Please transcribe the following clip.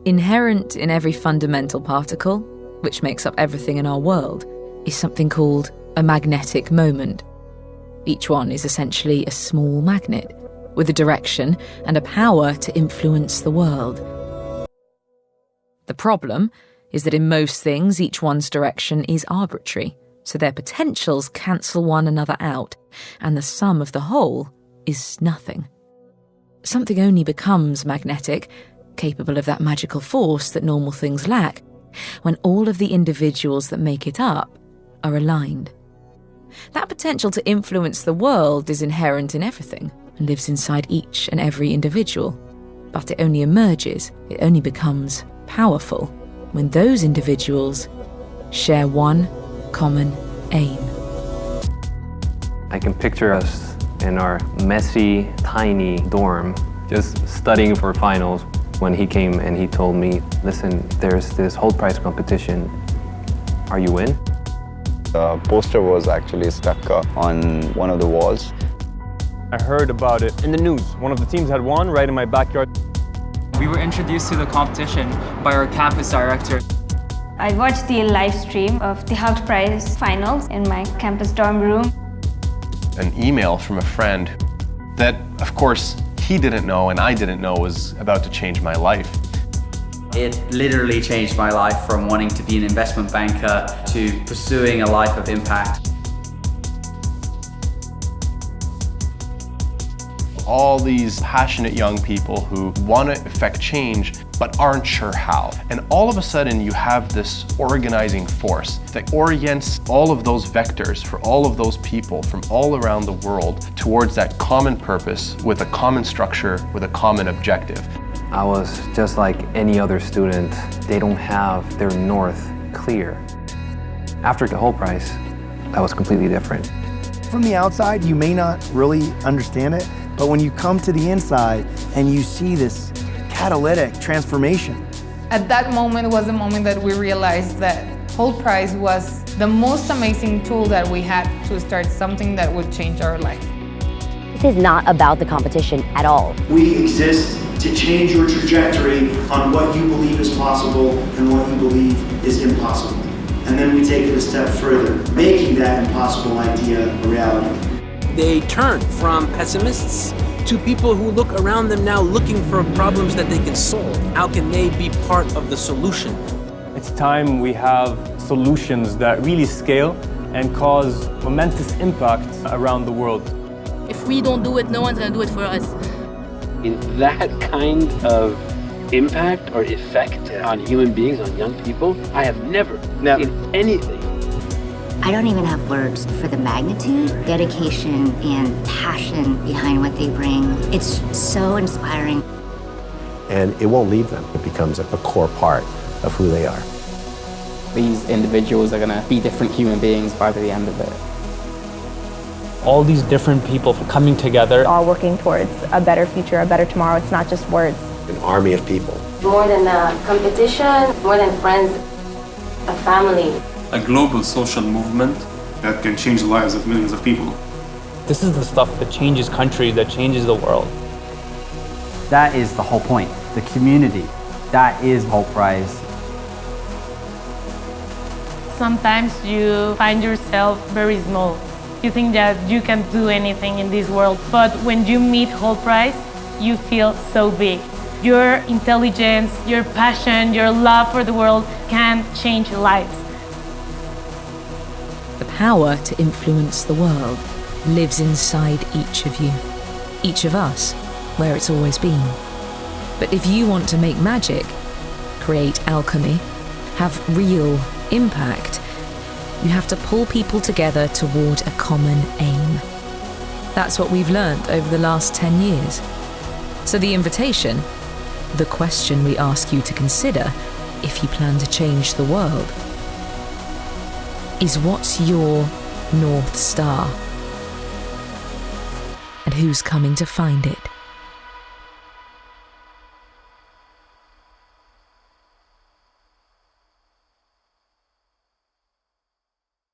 Inherent in every fundamental particle, which makes up everything in our world, is something called a magnetic moment. Each one is essentially a small magnet, with a direction and a power to influence the world. The problem is that in most things, each one's direction is arbitrary, so their potentials cancel one another out, and the sum of the whole is nothing. Something only becomes magnetic, capable of that magical force that normal things lack, when all of the individuals that make it up are aligned. That potential to influence the world is inherent in everything and lives inside each and every individual, but it only emerges, it only becomes powerful when those individuals share one common aim. I can picture us in our messy, tiny dorm, just studying for finals, when he came and he told me, listen, there's this Hult Prize competition. Are you in? The poster was actually stuck on one of the walls. I heard about it in the news. One of the teams had won right in my backyard. We were introduced to the competition by our campus director. I watched the live stream of the Hult Prize finals in my campus dorm room. An email from a friend that, of course, he didn't know and I didn't know was about to change my life. It literally changed my life from wanting to be an investment banker to pursuing a life of impact. All these passionate young people who want to effect change but aren't sure how. And all of a sudden you have this organizing force that orients all of those vectors for all of those people from all around the world towards that common purpose with a common structure, with a common objective. I was just like any other student. They don't have their north clear. After the Hult Prize, that was completely different. From the outside, you may not really understand it, but when you come to the inside and you see this catalytic transformation. At that moment was the moment that we realized that Hult Prize was the most amazing tool that we had to start something that would change our life. This is not about the competition at all. We exist to change your trajectory on what you believe is possible and what you believe is impossible. And then we take it a step further, making that impossible idea a reality. They turn from pessimists to people who look around them now looking for problems that they can solve. How can they be part of the solution? It's time we have solutions that really scale and cause momentous impact around the world. If we don't do it, no one's going to do it for us. In that kind of impact or effect on human beings, on young people, I have never seen anything. I don't even have words for the magnitude, dedication, and passion behind what they bring. It's so inspiring. And it won't leave them. It becomes a core part of who they are. These individuals are going to be different human beings by the end of it. All these different people coming together. All working towards a better future, a better tomorrow. It's not just words. An army of people. More than a competition, more than friends, a family. A global social movement that can change the lives of millions of people. This is the stuff that changes countries, that changes the world. That is the whole point. The community. That is Hult Prize. Sometimes you find yourself very small. You think that you can't do anything in this world, but when you meet Hult Prize, you feel so big. Your intelligence, your passion, your love for the world can change lives. The power to influence the world lives inside each of you, each of us, where it's always been. But if you want to make magic, create alchemy, have real impact, you have to pull people together toward a common aim. That's what we've learned over the last 10 years. So the invitation, the question we ask you to consider if you plan to change the world, is what's your North Star? And who's coming to find it?